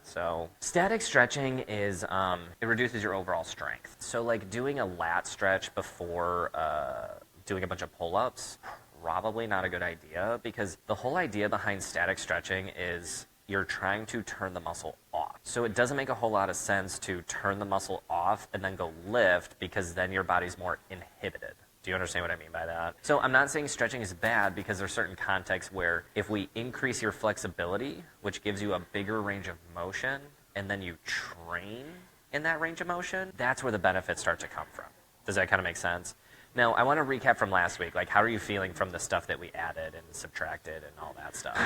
that. So static stretching is it reduces your overall strength. So like doing a lat stretch before doing a bunch of pull-ups, probably not a good idea, because the whole idea behind static stretching is you're trying to turn the muscle off. So it doesn't make a whole lot of sense to turn the muscle off and then go lift, because then your body's more inhibited. Do you understand what I mean by that? So I'm not saying stretching is bad, because there's certain contexts where if we increase your flexibility, which gives you a bigger range of motion, and then you train in that range of motion, that's where the benefits start to come from. Does that kind of make sense? Now, I want to recap from last week. Like, how are you feeling from the stuff that we added and subtracted and all that stuff?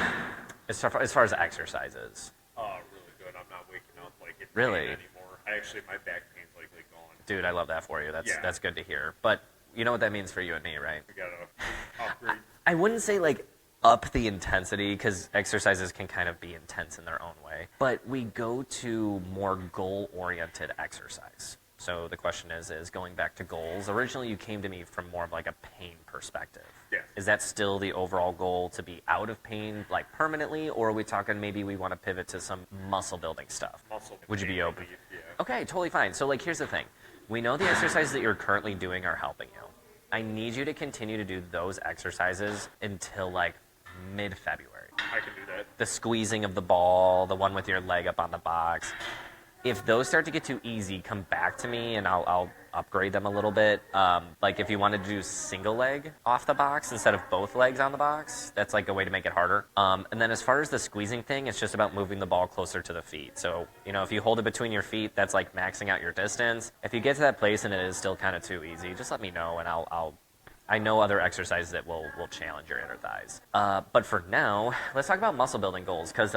As far as exercises. Really good. I'm not waking up like in Really? pain anymore. Actually, my back pain's like gone. Dude, I love that for you. Yeah. That's good to hear. But you know what that means for you and me, right? We gotta upgrade. I wouldn't say like up the intensity, because exercises can kind of be intense in their own way. But we go to more goal-oriented exercise. So the question is going back to goals. Originally, you came to me from more of like a pain perspective. Yes. Is that still the overall goal, to be out of pain like permanently, or are we talking maybe we want to pivot to some muscle building stuff? Muscle. Would you be open? Yeah. Okay, totally fine. So like here's the thing. We know the exercises that you're currently doing are helping you. I need you to continue to do those exercises until like mid-February. I can do that. The squeezing of the ball, the one with your leg up on the box. If those start to get too easy, come back to me and I'll upgrade them a little bit. Like if you wanted to do single leg off the box instead of both legs on the box, that's like a way to make it harder. And then as far as the squeezing thing, it's just about moving the ball closer to the feet. So, you know, if you hold it between your feet, that's like maxing out your distance. If you get to that place and it is still kind of too easy, just let me know and I know other exercises that will challenge your inner thighs. But for now, let's talk about muscle building goals, because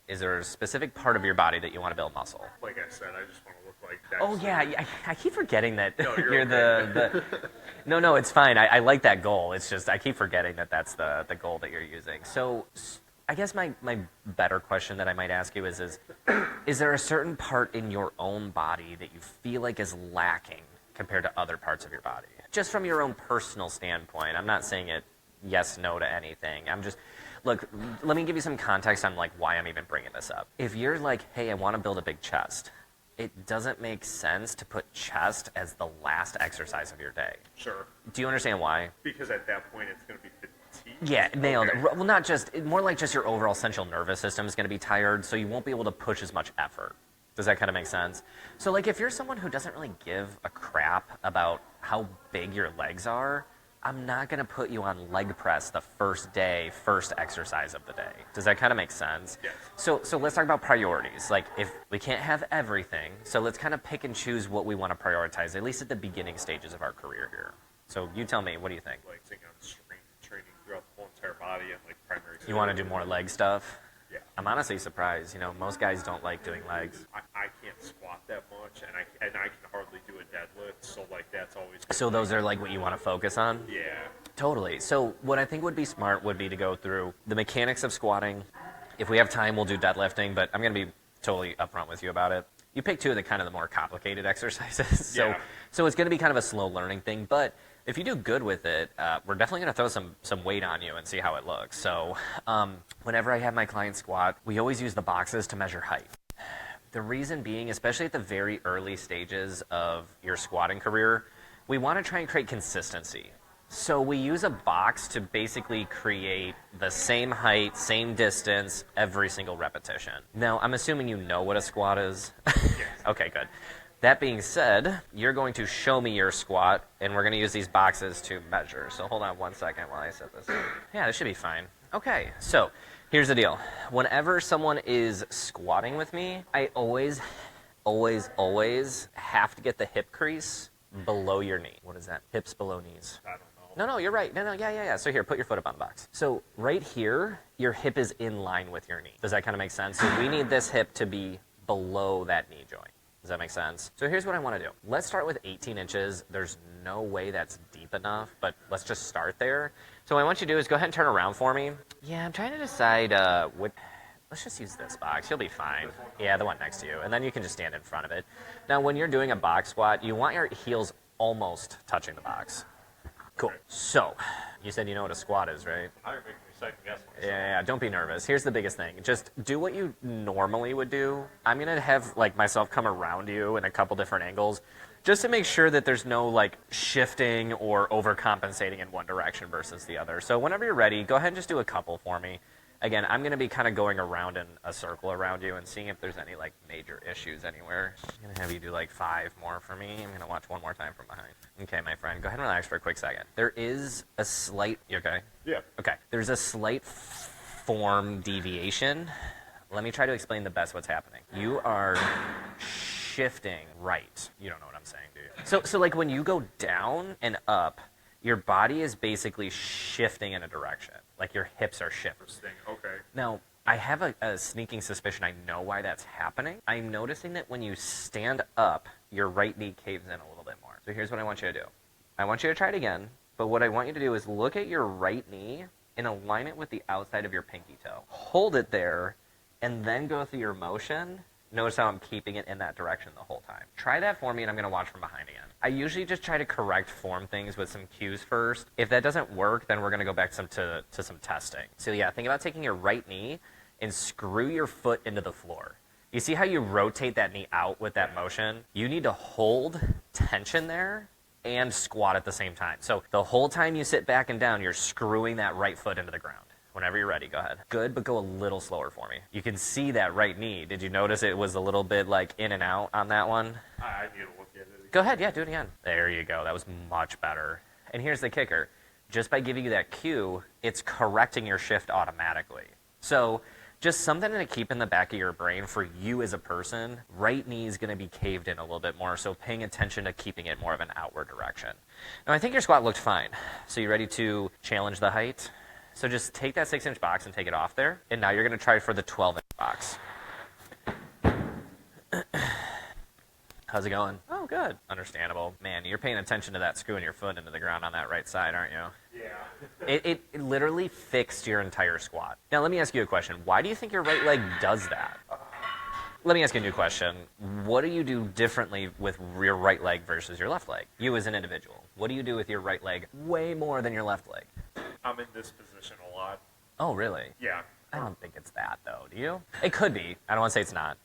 is there a specific part of your body that you want to build muscle? Like I said, I just want to look like that. Oh yeah, I keep forgetting that No, you're you're the No, it's fine. I like that goal. It's just I keep forgetting that that's the goal that you're using. So I guess my better question that I might ask you is there a certain part in your own body that you feel like is lacking compared to other parts of your body? Just from your own personal standpoint. I'm not saying it yes, no to anything. Look, let me give you some context on like why I'm even bringing this up. If you're like, hey, I want to build a big chest, it doesn't make sense to put chest as the last exercise of your day. Sure. Do you understand why? Because at that point, it's going to be fatigue. Yeah, nailed Okay. it. Well, not just, more like just your overall central nervous system is going to be tired, so you won't be able to push as much effort. Does that kind of make sense? So like if you're someone who doesn't really give a crap about how big your legs are, I'm not going to put you on leg press the first exercise of the day. Does that kind of make sense? Yes. So let's talk about priorities. Like if we can't have everything, so let's kind of pick and choose what we want to prioritize, at least at the beginning stages of our career here. So you tell me, what do you think? Like taking on strength training throughout the whole entire body and like primary. You want to do more leg stuff? Yeah. I'm honestly surprised. You know, most guys don't like doing legs. I can't squat that much, and I can hardly do a deadlift. So like that's always. So those are like what you want to focus on? Yeah. Totally. So what I think would be smart would be to go through the mechanics of squatting. If we have time, we'll do deadlifting, but I'm going to be totally upfront with you about it. You pick two of the kind of the more complicated exercises. So it's going to be kind of a slow learning thing, but if you do good with it, we're definitely going to throw some weight on you and see how it looks. So whenever I have my clients squat, we always use the boxes to measure height. The reason being, especially at the very early stages of your squatting career, we want to try and create consistency. So we use a box to basically create the same height, same distance, every single repetition. Now, I'm assuming you know what a squat is. Okay, good. That being said, you're going to show me your squat, and we're going to use these boxes to measure. So hold on one second while I set this up. Yeah, this should be fine. Okay, so here's the deal. Whenever someone is squatting with me, I always have to get the hip crease below your knee. What is that? Hips below knees. I don't know. No, you're right. No, yeah. So here, put your foot up on the box. So right here, your hip is in line with your knee. Does that kind of make sense? So we need this hip to be below that knee joint. Does that make sense? So here's what I want to do. Let's start with 18 inches. There's no way that's deep enough, but let's just start there. So what I want you to do is go ahead and turn around for me. Yeah, I'm trying to decide what... Let's just use this box. You'll be fine. Yeah, the one next to you. And then you can just stand in front of it. Now, when you're doing a box squat, you want your heels almost touching the box. Cool. So, you said you know what a squat is, right? Now you're making me second guess myself. Yeah, don't be nervous. Here's the biggest thing. Just do what you normally would do. I'm going to have like myself come around you in a couple different angles just to make sure that there's no like shifting or overcompensating in one direction versus the other. So whenever you're ready, go ahead and just do a couple for me. Again, I'm going to be kind of going around in a circle around you and seeing if there's any like major issues anywhere. I'm going to have you do like 5 more for me. I'm going to watch one more time from behind. Okay, my friend, go ahead and relax for a quick second. There is a slight, you okay? Yeah. Okay, there's a slight form deviation. Let me try to explain the best what's happening. You are shifting right. You don't know what I'm saying, do you? So like when you go down and up, your body is basically shifting in a direction. Like your hips are shifting. Interesting. Okay. Now, I have a sneaking suspicion I know why that's happening. I'm noticing that when you stand up, your right knee caves in a little bit more. So here's what I want you to do. I want you to try it again, but what I want you to do is look at your right knee and align it with the outside of your pinky toe. Hold it there, and then go through your motion. Notice how I'm keeping it in that direction the whole time. Try that for me, and I'm going to watch from behind again. I usually just try to correct form things with some cues first. If that doesn't work, then we're going to go back to some testing. So yeah, think about taking your right knee and screw your foot into the floor. You see how you rotate that knee out with that motion? You need to hold tension there and squat at the same time. So the whole time you sit back and down, you're screwing that right foot into the ground. Whenever you're ready, go ahead. Good, but go a little slower for me. You can see that right knee. Did you notice it was a little bit like in and out on that one? I need to look at it again. Go ahead, yeah, do it again. There you go. That was much better. And here's the kicker. Just by giving you that cue, it's correcting your shift automatically. So just something to keep in the back of your brain for you as a person. Right knee is going to be caved in a little bit more, so paying attention to keeping it more of an outward direction. Now, I think your squat looked fine. So you ready to challenge the height? So just take that 6-inch box and take it off there. And now you're going to try for the 12-inch box. How's it going? Oh, good. Understandable. Man, you're paying attention to that screwing your foot into the ground on that right side, aren't you? Yeah. It literally fixed your entire squat. Now, let me ask you a question. Why do you think your right leg does that? Let me ask you a new question. What do you do differently with your right leg versus your left leg? You as an individual. What do you do with your right leg way more than your left leg? I'm in this position a lot. Oh, really? Yeah. I don't think it's that, though. Do you? It could be. I don't want to say it's not.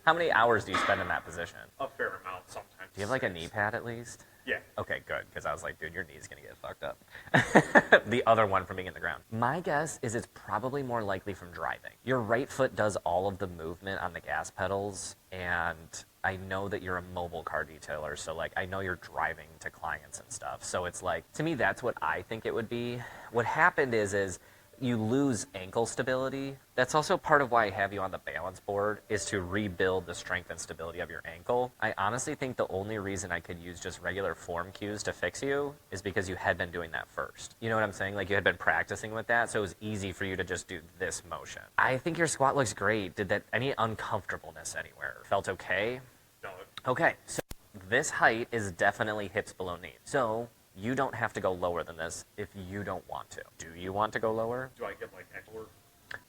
How many hours do you spend in that position? A fair amount sometimes. Do you have like a knee pad at least? Yeah. Okay, good, because I was like, dude, your knee's going to get fucked up. The other one from being in the ground. My guess is it's probably more likely from driving. Your right foot does all of the movement on the gas pedals, and I know that you're a mobile car detailer, so like I know you're driving to clients and stuff. So it's like, to me, that's what I think it would be. What happened is you lose ankle stability. That's also part of why I have you on the balance board, is to rebuild the strength and stability of your ankle. I honestly think the only reason I could use just regular form cues to fix you is because you had been doing that first. You know what I'm saying? Like you had been practicing with that, so it was easy for you to just do this motion. I think your squat looks great. Did that any uncomfortableness anywhere? Felt okay? No. Okay, so this height is definitely hips below knee. So you don't have to go lower than this if you don't want to. Do you want to go lower? Do I get like extra?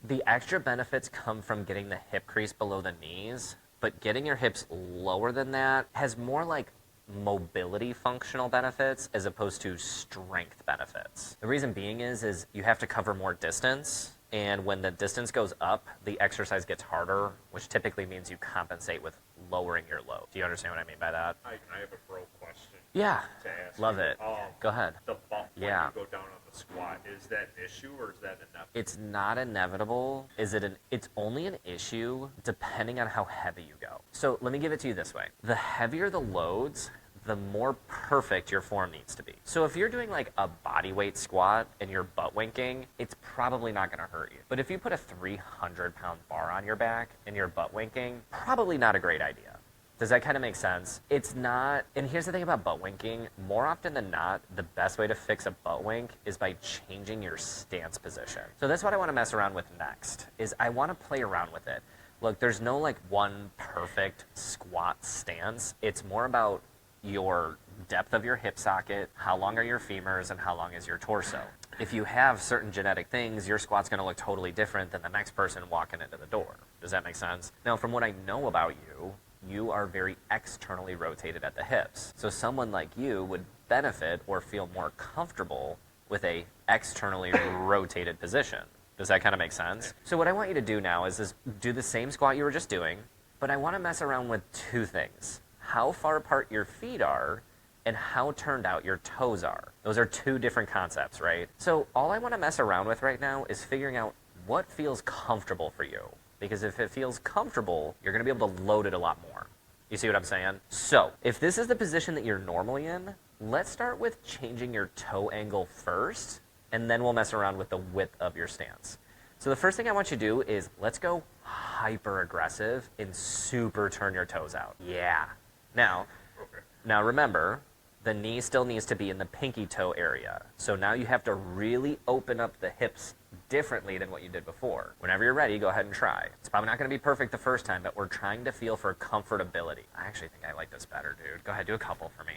The extra benefits come from getting the hip crease below the knees, but getting your hips lower than that has more like mobility functional benefits as opposed to strength benefits. The reason being is you have to cover more distance, and when the distance goes up, the exercise gets harder, which typically means you compensate with lowering your load. Do you understand what I mean by that? I have a bro question Yeah. to ask. Love you. it. Go ahead. The bump Yeah. when you go down on the squat, is that an issue or is that enough? It's not inevitable. It's only an issue depending on how heavy you go. So let me give it to you this way. The heavier the loads, the more perfect your form needs to be. So if you're doing like a body weight squat and you're butt winking, it's probably not going to hurt you. But if you put a 300-pound bar on your back and you're butt winking, probably not a great idea. Does that kind of make sense? It's not, and here's the thing about butt winking. More often than not, the best way to fix a butt wink is by changing your stance position. So that's what I want to mess around with next, is I want to play around with it. Look, there's no like one perfect squat stance. It's more about your depth of your hip socket, how long are your femurs, and how long is your torso. If you have certain genetic things, your squat's going to look totally different than the next person walking into the door. Does that make sense? Now, from what I know about you, you are very externally rotated at the hips. So someone like you would benefit or feel more comfortable with a externally rotated position. Does that kind of make sense? So what I want you to do now is do the same squat you were just doing, but I want to mess around with two things. How far apart your feet are and how turned out your toes are. Those are two different concepts, right? So all I want to mess around with right now is figuring out what feels comfortable for you. Because if it feels comfortable, you're going to be able to load it a lot more. You see what I'm saying? So if this is the position that you're normally in, let's start with changing your toe angle first, and then we'll mess around with the width of your stance. So the first thing I want you to do is let's go hyper aggressive and super turn your toes out. Yeah. Now remember, the knee still needs to be in the pinky toe area. So now you have to really open up the hips differently than what you did before. Whenever you're ready, go ahead and try. It's probably not going to be perfect the first time, but we're trying to feel for comfortability. I actually think I like this better, dude. Go ahead, do a couple for me.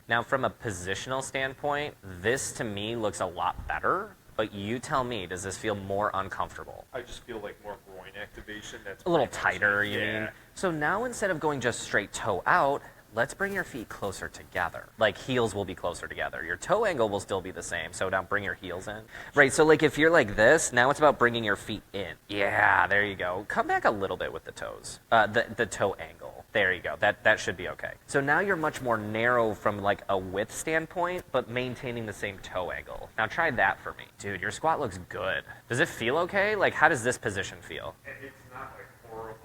Now, from a positional standpoint, this to me looks a lot better, but you tell me, does this feel more uncomfortable? I just feel like more groin activation. That's A little pretty much tighter, it. you Yeah. mean? So now instead of going just straight toe out, let's bring your feet closer together. Like heels will be closer together. Your toe angle will still be the same, so now bring your heels in. Right, so like if you're like this, now it's about bringing your feet in. Yeah, there you go. Come back a little bit with the toes, the toe angle. There you go. That should be okay. So now you're much more narrow from like a width standpoint, but maintaining the same toe angle. Now try that for me. Dude, your squat looks good. Does it feel okay? Like how does this position feel? It's not like horrible.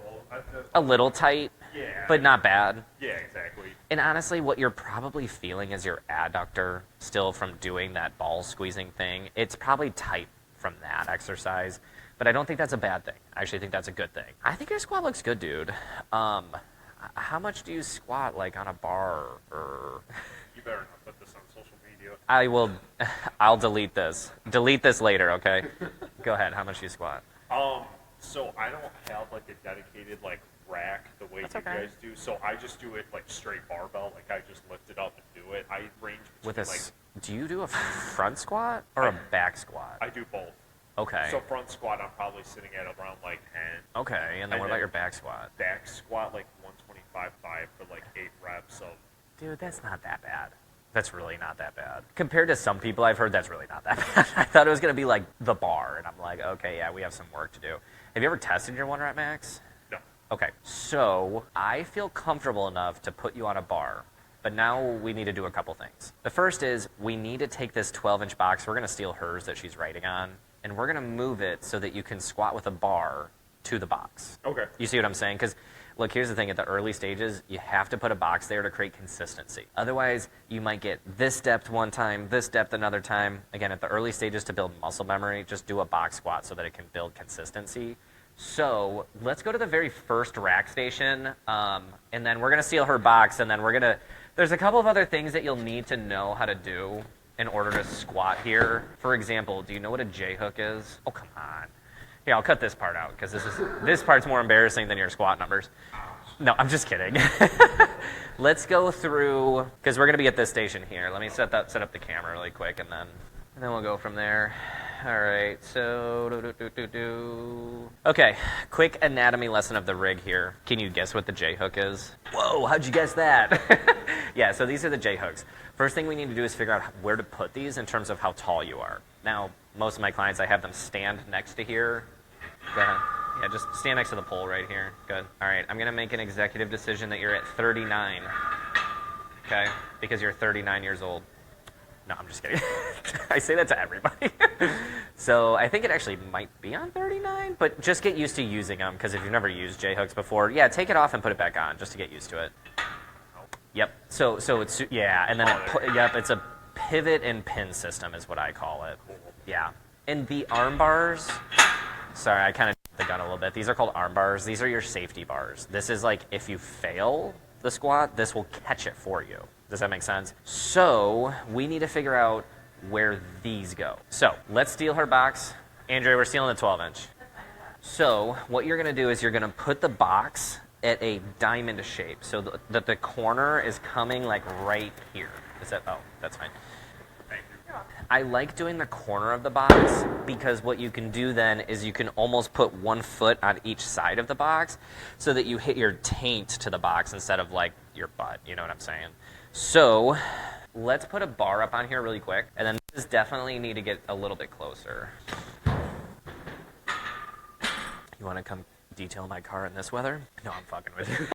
A little tight, Yeah. but not bad. Yeah, exactly. And honestly, what you're probably feeling is your adductor still from doing that ball squeezing thing. It's probably tight from that exercise, but I don't think that's a bad thing. I actually think that's a good thing. I think your squat looks good, dude. How much do you squat, like, on a bar? Or You better not put this on social media. I'll delete this. Delete this later, okay? Go ahead. How much do you squat? So I don't have like a dedicated like rack the way That's you okay. guys do. So I just do it like straight barbell. Like I just lift it up and do it. I range between With a, like do you do a front squat or a back squat? I do both. Okay. So front squat, I'm probably sitting at around like 10. Okay, and then And what about then- your back squat? Back squat like 125.5 for like 8 reps. So Dude, that's not that bad. That's really not that bad. Compared to some people I've heard, that's really not that bad. I thought it was going to be like the bar, and I'm like, okay, yeah, we have some work to do. Have you ever tested your one rep max? no. Okay, so I feel comfortable enough to put you on a bar, but now we need to do a couple things. The first is we need to take this 12-inch box. We're going to steal hers that she's writing on, and we're going to move it so that you can squat with a bar to the box. Okay. You see what I'm saying? Because, look, here's the thing. At the early stages, you have to put a box there to create consistency. Otherwise, you might get this depth one time, this depth another time. Again, at the early stages to build muscle memory, just do a box squat so that it can build consistency. So let's go to the very first rack station, and then we're going to steal her box, and then we're going to... There's a couple of other things that you'll need to know how to do in order to squat here. For example, do you know what a J-hook is? Oh, come on. Here, I'll cut this part out because this part's more embarrassing than your squat numbers. No, I'm just kidding. Let's go through, because we're going to be at this station here. Let me set up the camera really quick, and then we'll go from there. All right, so Okay, quick anatomy lesson of the rig here. Can you guess what the J-hook is? Whoa, how'd you guess that? Yeah, so these are the J-hooks. First thing we need to do is figure out where to put these in terms of how tall you are. Now, most of my clients, I have them stand next to here. Go ahead. Yeah, just stand next to the pole right here. Good. All right, I'm going to make an executive decision that you're at 39. Okay? Because you're 39 years old. No, I'm just kidding. I say that to everybody. So I think it actually might be on 39, but just get used to using them, because if you've never used J-hooks before, yeah, take it off and put it back on just to get used to it. Yep. So it's, yeah, and then yep, it's a pivot and pin system is what I call it. Yeah. And the arm bars, sorry, I kind of jumped the gun a little bit. These are called arm bars. These are your safety bars. This is like if you fail the squat, this will catch it for you. Does that make sense? So we need to figure out where these go. So let's steal her box. Andrea, we're stealing the 12-inch. So what you're going to do is you're going to put the box at a diamond shape so that the corner is coming like right here. Is that, oh, that's fine. I like doing the corner of the box because what you can do then is you can almost put one foot on each side of the box so that you hit your taint to the box instead of like your butt. You know what I'm saying? So let's put a bar up on here really quick. And then this Just definitely need to get a little bit closer. You want to come detail my car in this weather? No, I'm fucking with you.